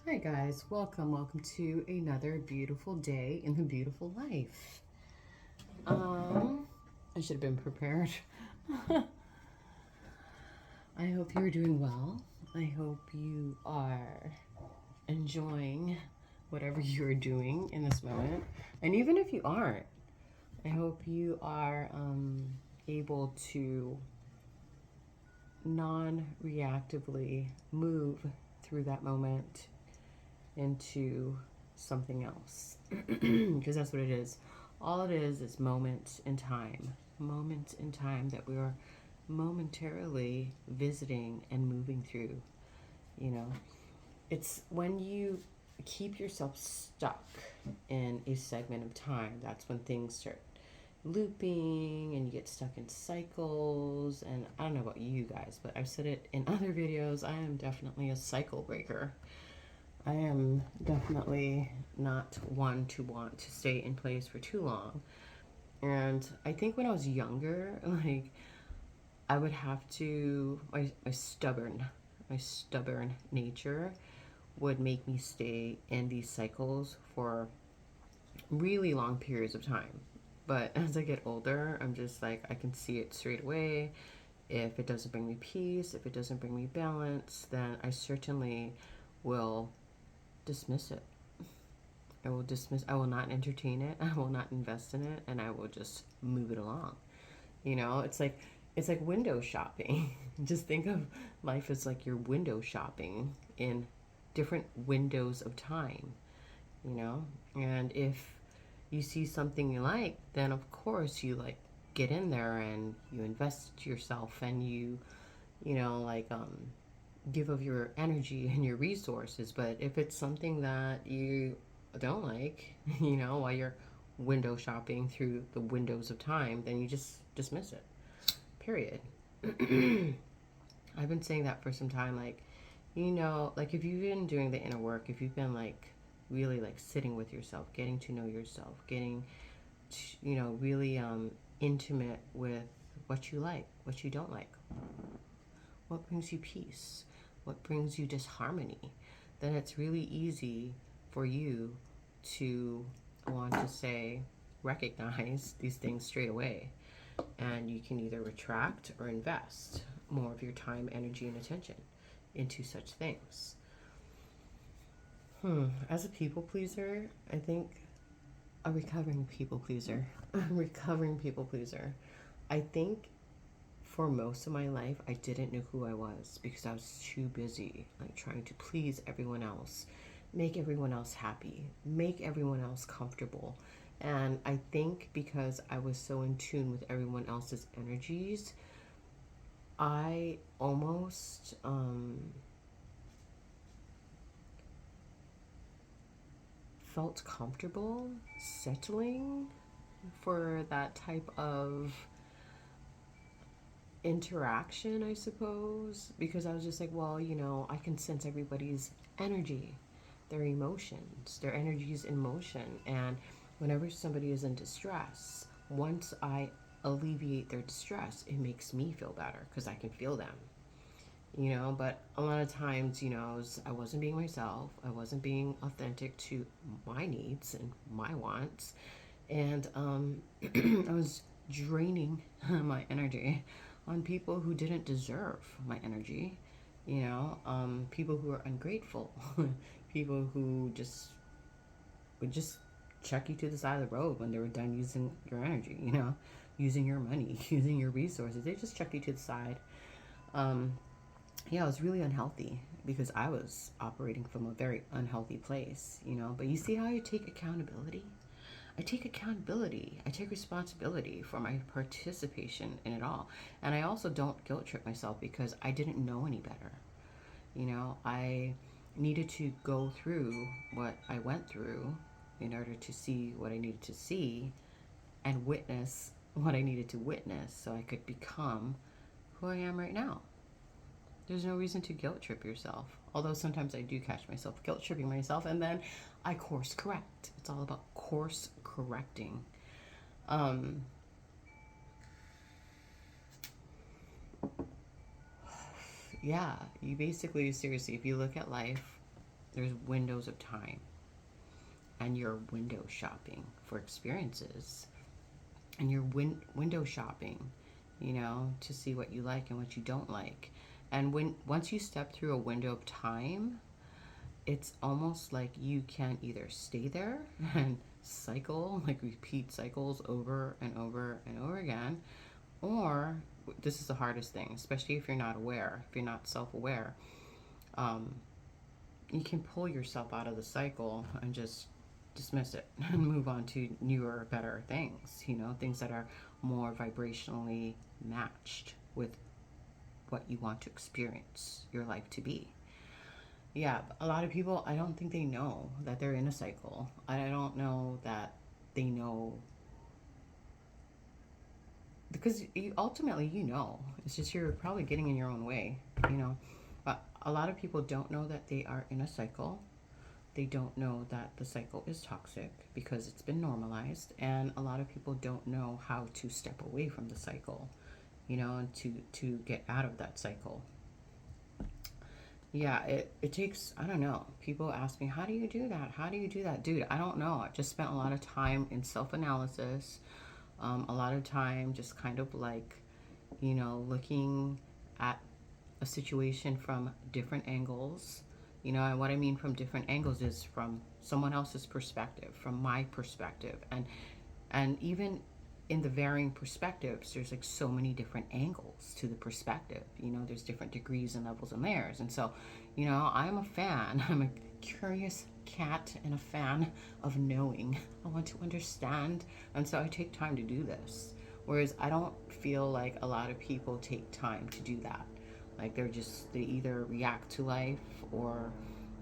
Hi guys, welcome to another beautiful day in the beautiful life. I should have been prepared. I hope you're doing well. I hope you are enjoying whatever you're doing in this moment. And even if you aren't, I hope you are able to non-reactively move through that moment into something else. Because that's what it is. All it is moments in time. Moments in time that we are momentarily visiting and moving through. You know, it's when you keep yourself stuck in a segment of time, that's when things start looping and you get stuck in cycles. And I don't know about you guys, but I've said it in other videos, I am definitely a cycle breaker. I am definitely not one to want to stay in place for too long. And I think when I was younger, like I would have to my stubborn nature would make me stay in these cycles for really long periods of time. But as I get older, I'm just like I can see it straight away. If it doesn't bring me peace, if it doesn't bring me balance, then I certainly will dismiss it. I will not entertain it, I will not invest in it, and I will just move it along. You know, it's like window shopping. Just think of life as like you're window shopping in different windows of time, you know? And if you see something you like, then of course you like get in there and you invest yourself and you know, like give of your energy and your resources. But if it's something that you don't like, you know, while you're window shopping through the windows of time, then you just dismiss it. Period. I've been saying that for some time. Like, you know, like if you've been doing the inner work, if you've been like really like sitting with yourself, getting to know yourself, getting, you know, really intimate with what you like, what you don't like, what brings you peace, what brings you disharmony, then it's really easy for you to want to say, recognize these things straight away. And you can either retract or invest more of your time, energy, and attention into such things. As a people pleaser, I think a recovering people pleaser, recovering people pleaser, I think for most of my life, I didn't know who I was because I was too busy, like trying to please everyone else, make everyone else happy, make everyone else comfortable. And I think because I was so in tune with everyone else's energies, I almost felt comfortable settling for that type of interaction, I suppose, because I was just like, well, you know, I can sense everybody's energy, their emotions, their energies in motion. And whenever somebody is in distress, once I alleviate their distress, it makes me feel better because I can feel them, you know. But a lot of times, you know, I wasn't being myself, I wasn't being authentic to my needs and my wants. And I was draining my energy on people who didn't deserve my energy, you know, people who are ungrateful, people who just would just chuck you to the side of the road when they were done using your energy, you know, using your money, using your resources. They just chuck you to the side. Um, yeah, it was really unhealthy because I was operating from a very unhealthy place, you know. But you see how you take accountability? I take accountability. I take responsibility for my participation in it all. And I also don't guilt trip myself because I didn't know any better. You know, I needed to go through what I went through in order to see what I needed to see and witness what I needed to witness so I could become who I am right now. There's no reason to guilt trip yourself. Although sometimes I do catch myself guilt tripping myself and then I course correct. It's all about course correcting. Um, yeah, you basically, seriously, if you look at life There's windows of time, and you're window shopping for experiences, and you're window shopping, to see what you like and what you don't like. And once you step through a window of time, it's almost like you can either stay there and cycle, like repeat cycles over and over and over again, or this is the hardest thing, especially if you're not aware, if you're not self-aware, um, you can pull yourself out of the cycle and just dismiss it and move on to newer, better things, things that are more vibrationally matched with what you want to experience your life to be. Yeah, a lot of people, I don't think they know that they're in a cycle. I don't know that they know, because ultimately, it's just you're probably getting in your own way, But a lot of people don't know that they are in a cycle. They don't know that the cycle is toxic because it's been normalized, and a lot of people don't know how to step away from the cycle, and to get out of that cycle. Yeah, it takes, I don't know. People ask me, how do you do that? How do you do that? Dude, I don't know. I just spent a lot of time in self-analysis, a lot of time just kind of like, looking at a situation from different angles. And what I mean from different angles is from someone else's perspective, from my perspective. And even in the varying perspectives, there's like so many different angles to the perspective. There's different degrees and levels and layers. And so, I'm a fan. I'm a curious cat and a fan of knowing. I want to understand. And so I take time to do this. Whereas I don't feel like a lot of people take time to do that. Like they either react to life, or,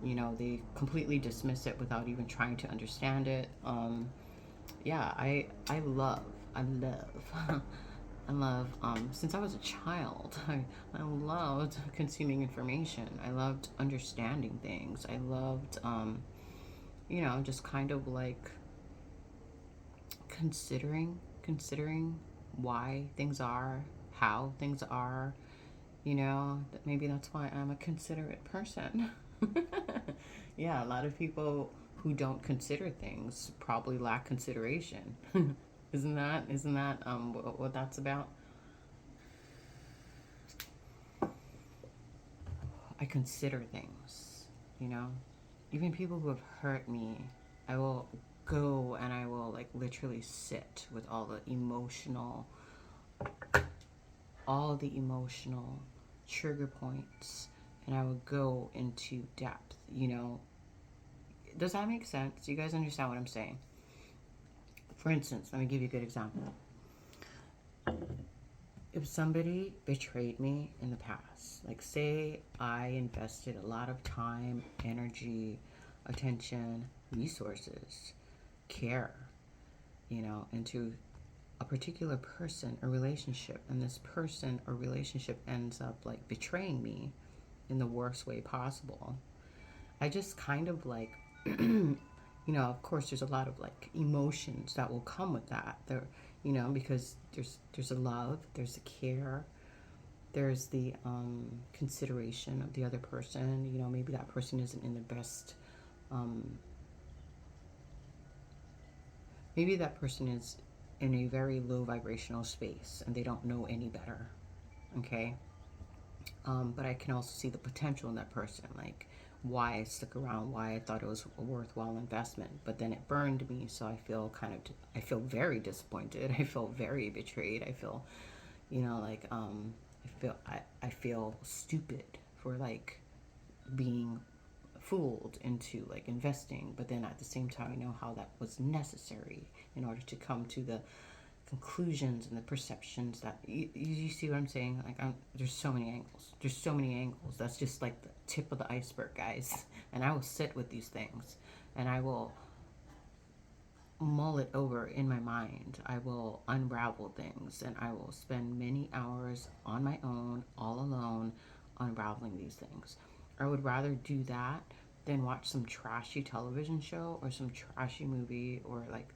they completely dismiss it without even trying to understand it. Yeah, I love, I love, since I was a child, I loved consuming information. I loved understanding things. I loved, just kind of like considering why things are, how things are, that maybe that's why I'm a considerate person. Yeah, a lot of people who don't consider things probably lack consideration. Isn't that what that's about? I consider things, you know. Even people who have hurt me, I will go and I will like literally sit with all the emotional trigger points, and I will go into depth, Does that make sense? Do you guys understand what I'm saying? For instance, let me give you a good example. If somebody betrayed me in the past, like say I invested a lot of time, energy, attention, resources, care, into a particular person or relationship, and this person or relationship ends up like betraying me in the worst way possible, I just kind of like, of course, there's a lot of like emotions that will come with that. There, because there's a love, there's a care, there's the consideration of the other person. Maybe that person isn't in the best. Maybe that person is in a very low vibrational space and they don't know any better. Okay. But I can also see the potential in that person, like why I stuck around, why I thought it was a worthwhile investment. But then it burned me, so I feel very disappointed. I feel very betrayed. I feel, like I feel stupid for like being fooled into like investing. But then at the same time, I know how that was necessary in order to come to the conclusions and the perceptions that you see what I'm saying. Like there's so many angles. That's just like the tip of the iceberg, guys. And I will sit with these things and I will mull it over in my mind. I will unravel things, and I will spend many hours on my own, all alone, unraveling these things. I would rather do that than watch some trashy television show or some trashy movie, or like,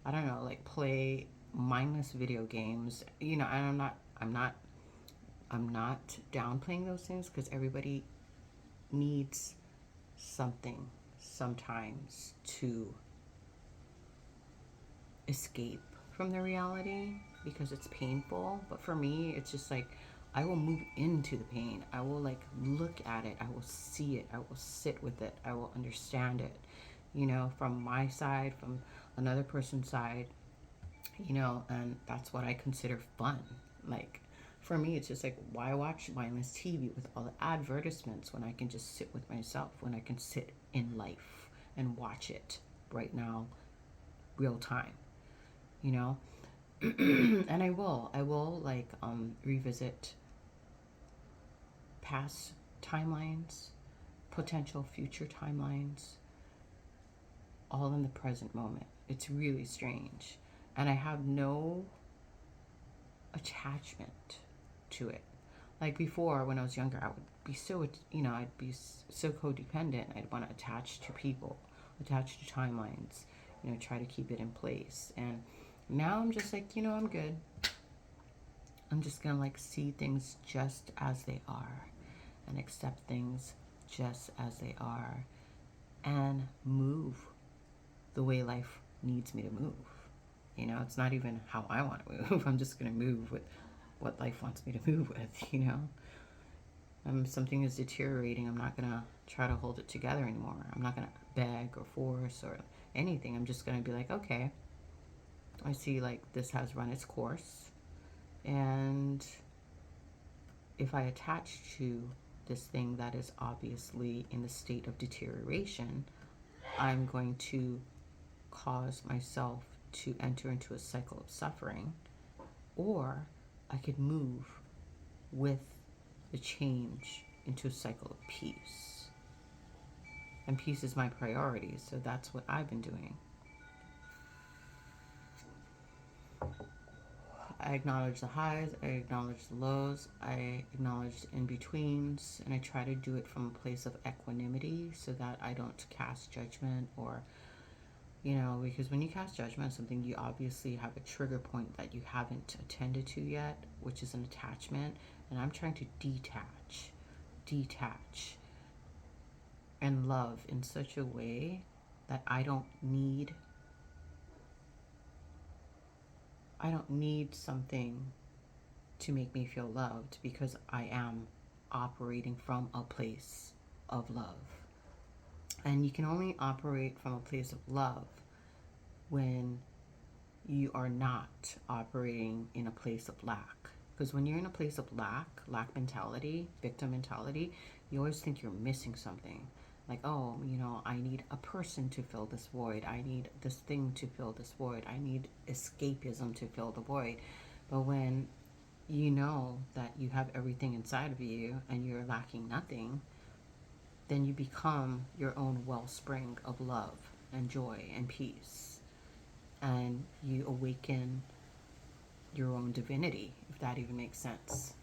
I don't know, like play mindless video games. And I'm not downplaying those things, because everybody needs something sometimes to escape from the reality because it's painful. But for me, it's just like I will move into the pain. I will like look at it. I will see it. I will sit with it. I will understand it, you know, from my side, from another person's side, you know, and that's what I consider fun. Like, for me, it's just like, why watch mindless TV with all the advertisements when I can just sit with myself, when I can sit in life and watch it right now, real time, you know? And I will like revisit past timelines, potential future timelines, all in the present moment. It's really strange. And I have no attachment to it. Like before, when I was younger, I would be so, you know, I'd be so codependent. I'd want to attach to people, attach to timelines, you know, try to keep it in place. And now I'm just like, you know, I'm good. I'm just going to like see things just as they are and accept things just as they are and move the way life needs me to move. You know, it's not even how I want to move. I'm just going to move with what life wants me to move with, you know. Something is deteriorating. I'm not going to try to hold it together anymore. I'm not going to beg or force or anything. I'm just going to be like, okay, I see like this has run its course. And if I attach to this thing that is obviously in the state of deterioration, I'm going to cause myself to enter into a cycle of suffering, or I could move with the change into a cycle of peace. And peace is my priority, so that's what I've been doing. I acknowledge the highs, I acknowledge the lows, I acknowledge the in-betweens, and I try to do it from a place of equanimity so that I don't cast judgment or, you know, because when you cast judgment on something, you obviously have a trigger point that you haven't attended to yet, which is an attachment. And I'm trying to detach, and love in such a way that I don't need something to make me feel loved because I am operating from a place of love. And you can only operate from a place of love when you are not operating in a place of lack. Because when you're in a place of lack mentality, victim mentality, you always think you're missing something. Like, oh, you know, I need a person to fill this void. I need this thing to fill this void. I need escapism to fill the void. But when you know that you have everything inside of you and you're lacking nothing, then you become your own wellspring of love and joy and peace. And you awaken your own divinity, if that even makes sense.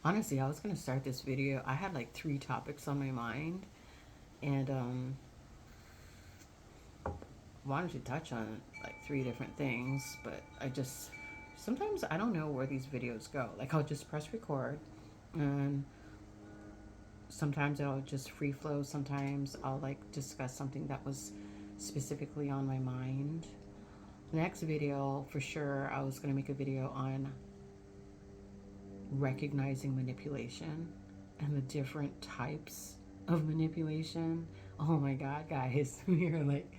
Honestly, I was going to start this video. I had like 3 topics on my mind, and wanted to touch on like 3 different things, but sometimes I don't know where these videos go. Like, I'll just press record, and sometimes I'll just free flow. Sometimes I'll like discuss something that was specifically on my mind. The next video, for sure, I was going to make a video on recognizing manipulation and the different types of manipulation. Oh my God, guys, we are like,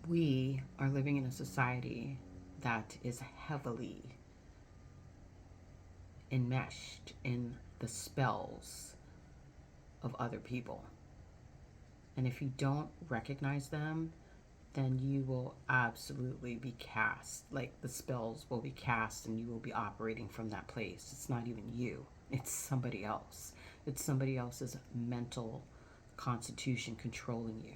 we are living in a society that is heavily enmeshed in the spells of other people. And if you don't recognize them, then you will absolutely be cast. Like, the spells will be cast and you will be operating from that place. It's not even you. It's somebody else. It's somebody else's mental constitution controlling you,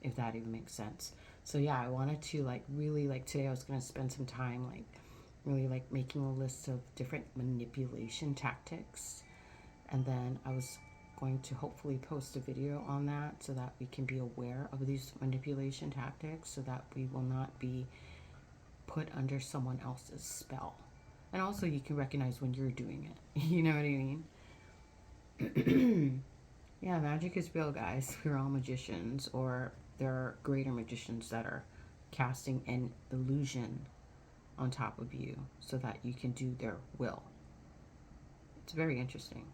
if that even makes sense. So yeah, I wanted to like really, like, today I was going to spend some time like really like making a list of different manipulation tactics. And then I was going to hopefully post a video on that so that we can be aware of these manipulation tactics so that we will not be put under someone else's spell. And also you can recognize when you're doing it. You know what I mean? Yeah, magic is real, guys. We're all magicians, or there are greater magicians that are casting an illusion on top of you so that you can do their will. It's very interesting.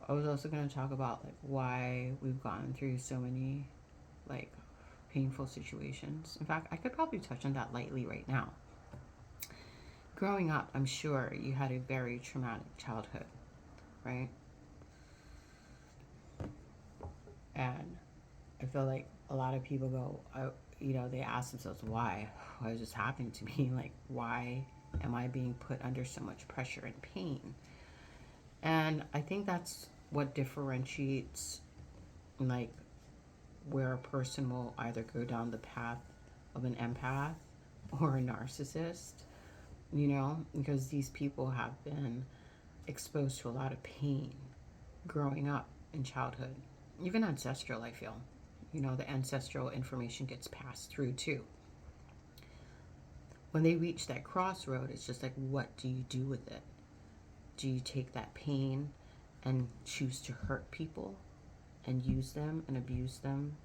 I was also going to talk about like why we've gone through so many like painful situations. In fact, I could probably touch on that lightly right now. Growing up, I'm sure you had a very traumatic childhood, right? And I feel like a lot of people go, they ask themselves, why? Why is this happening to me? Like, why am I being put under so much pressure and pain? And I think that's what differentiates, like, where a person will either go down the path of an empath or a narcissist, because these people have been exposed to a lot of pain growing up in childhood, even ancestral, I feel. The ancestral information gets passed through too. When they reach that crossroad, it's just like, what do you do with it? Do you take that pain and choose to hurt people and use them and abuse them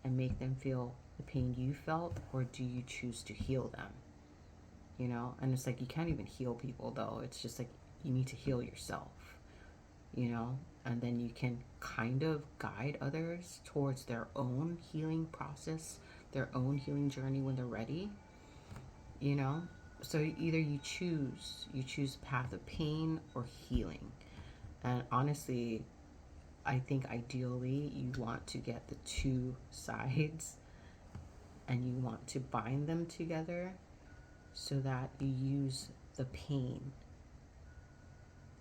and make them feel the pain you felt, or do you choose to heal them? And it's like, you can't even heal people, though. It's just like, you need to heal yourself, and then you can kind of guide others towards their own healing process, their own healing journey when they're ready, so either you choose the path of pain or healing. And honestly, I think ideally you want to get the two sides and you want to bind them together so that you use the pain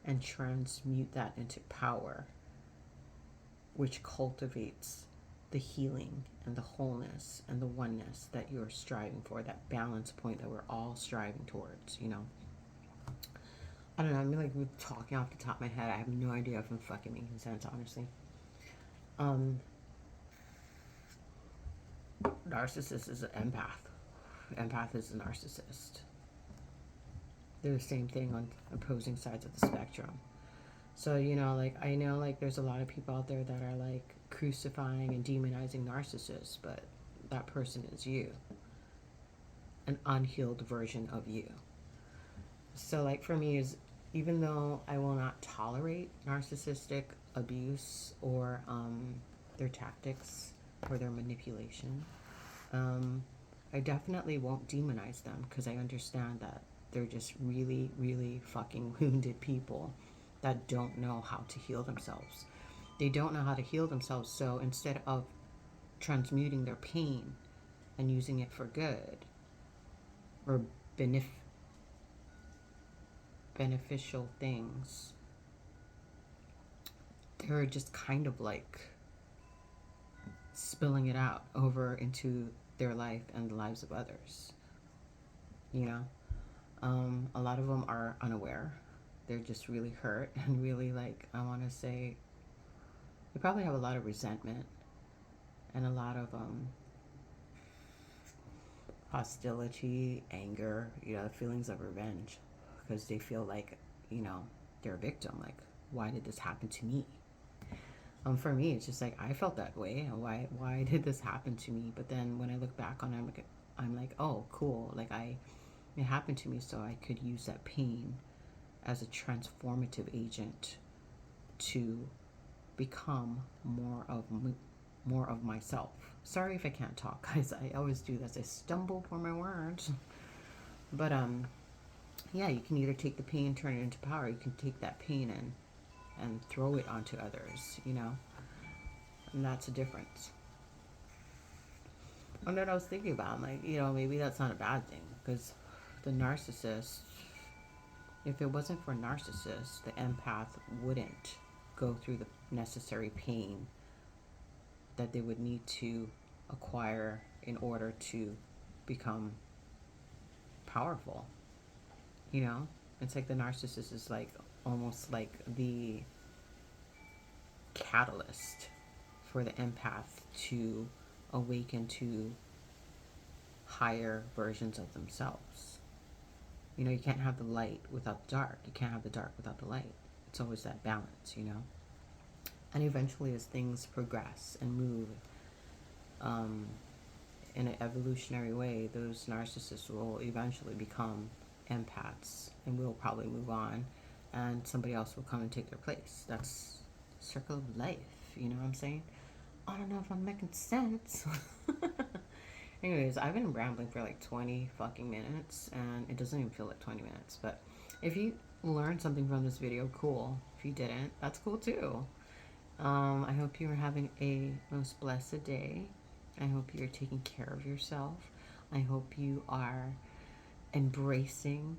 and transmute that into power, which cultivates the healing and the wholeness and the oneness that you're striving for, that balance point that we're all striving towards, I don't know, I'm like talking off the top of my head. I have no idea if I'm fucking making sense, honestly. Narcissist is an empath. Empath is a narcissist. They're the same thing on opposing sides of the spectrum. So, I know, like, there's a lot of people out there that are, like, crucifying and demonizing narcissists, but that person is you. An unhealed version of you. So, like, for me, is even though I will not tolerate narcissistic abuse or their tactics or their manipulation, I definitely won't demonize them, because I understand that they're just really, really fucking wounded people that don't know how to heal themselves. They don't know how to heal themselves, so instead of transmuting their pain and using it for good or beneficial things, they're just kind of like spilling it out over into their life and the lives of others. A lot of them are unaware. They're just really hurt and really, like, I want to say, they probably have a lot of resentment and a lot of hostility, anger, feelings of revenge, because they feel like, they're a victim. Like, why did this happen to me? For me, it's just like, I felt that way. Why did this happen to me? But then when I look back on it, I'm like, oh, cool. Like, it happened to me so I could use that pain as a transformative agent to become more of myself. Sorry if I can't talk, guys. I always do this. I stumble for my words. But yeah, you can either take the pain and turn it into power. You can take that pain and throw it onto others, and that's a difference. And then I was thinking about, I'm like, maybe that's not a bad thing, because the narcissist, if it wasn't for narcissists, the empath wouldn't go through the necessary pain that they would need to acquire in order to become powerful. It's like the narcissist is like almost like the catalyst for the empath to awaken to higher versions of themselves. You know, you can't have the light without the dark. You can't have the dark without the light. It's always that balance, you know? And eventually, as things progress and move in an evolutionary way, those narcissists will eventually become empaths and will probably move on, and somebody else will come and take their place. That's the circle of life, you know what I'm saying? I don't know if I'm making sense. Anyways, I've been rambling for like 20 fucking minutes, and it doesn't even feel like 20 minutes. But if you learned something from this video, cool. If you didn't, that's cool too. I hope you are having a most blessed day. I hope you're taking care of yourself. I hope you are embracing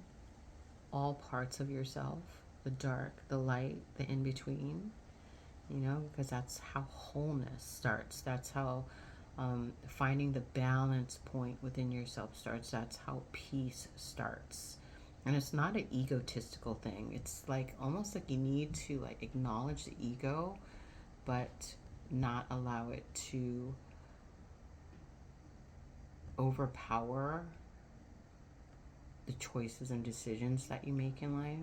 all parts of yourself, the dark, the light, the in between, you know, because that's how wholeness starts. That's how finding the balance point within yourself starts. That's how peace starts. And it's not an egotistical thing. It's like almost like you need to like acknowledge the ego, but not allow it to overpower the choices and decisions that you make in life.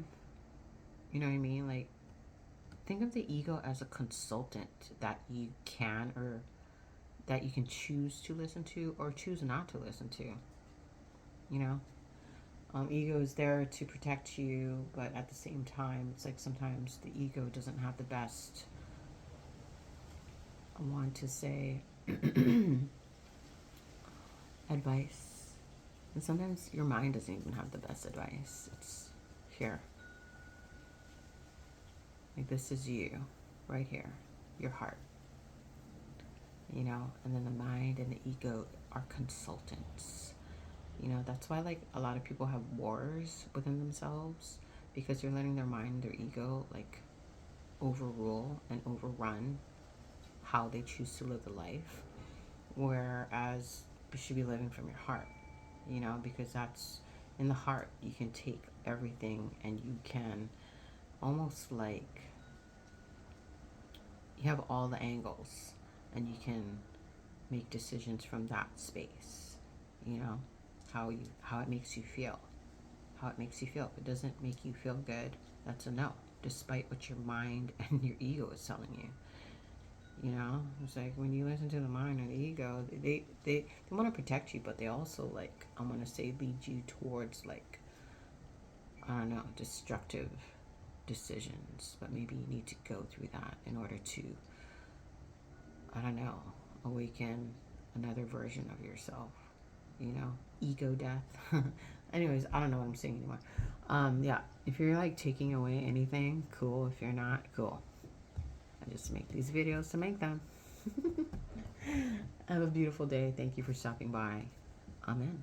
You know what I mean? Like, think of the ego as a consultant that you can, or that you can choose to listen to or choose not to listen to. You know? Ego is there to protect you, but at the same time, it's like sometimes the ego doesn't have the best, I want to say, advice. And sometimes your mind doesn't even have the best advice. It's here. Like, this is you, right here, your heart. You know, and then the mind and the ego are consultants. You know, that's why like a lot of people have wars within themselves, because they're letting their mind and their ego like overrule and overrun how they choose to live the life. Whereas you should be living from your heart, you know, because that's in the heart you can take everything and you can almost like you have all the angles and you can make decisions from that space, you know, how it makes you feel. How it makes you feel. If it doesn't make you feel good, that's a no, despite what your mind and your ego is telling you. You know, it's like when you listen to the mind and the ego, they want to protect you, but they also like, I want to say, lead you towards like, I don't know, destructive decisions. But maybe you need to go through that in order to, I don't know, awaken another version of yourself. You know, ego death. Anyways, I don't know what I'm saying anymore. Yeah, if you're like taking away anything, cool. If you're not, cool. I just make these videos to make them. Have a beautiful day. Thank you for stopping by. Amen.